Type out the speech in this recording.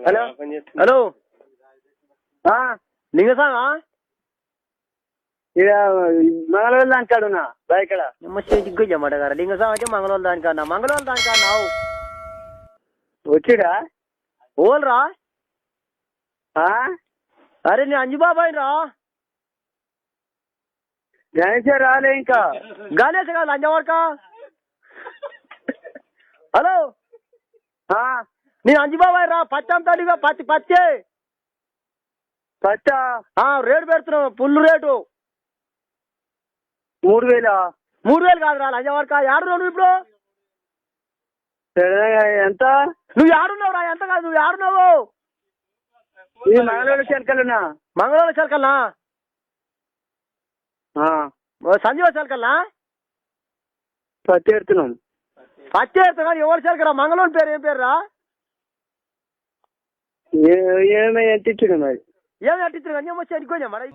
hello hello లింగసామా ఇక మంగళవారం దానికాడున్నా బాయికడ చిగ్గు చెమ్మట గారు లింగసామ అయితే మంగళవారం దానికన్నా మంగళవారం దానికన్నావు వచ్చిడా ఓల్రా అరే నేను అంజుబాబాయ్ రా గణేష్ రాలే ఇంకా గణేష్ కాదు లంజవాడక హలో నేను అంజుబాబాయ్ రా పచ్చి అమ్ముతాడుగా పచ్చి పచ్చే పచ్చా రేటు పెడుతున్నావు ఫుల్ రేటు 3000 3000 కాదురా లంజవాడక ఏడున్నావు నువ్వు ఇప్పుడు ఎంత నువ్వు ఏడున్నావు రా ఎంత కాదు నువ్వు ఏడున్నావు ఈ మంగళవారం చెలకలున్నా మంగళవారం చెలకల్నా సంజీవ చెలకల్నా పత్తి ఎడుతున్నాం పచ్చి ఎడతా కానీ ఎవరు చెలకరా మంగళవారం పేరు ఏం పేరు రా ఏమై ఎంత ఇచ్చిండు మరి ఏమి అట్టించారు కానీ ఏమొచ్చి అనుకోని మరి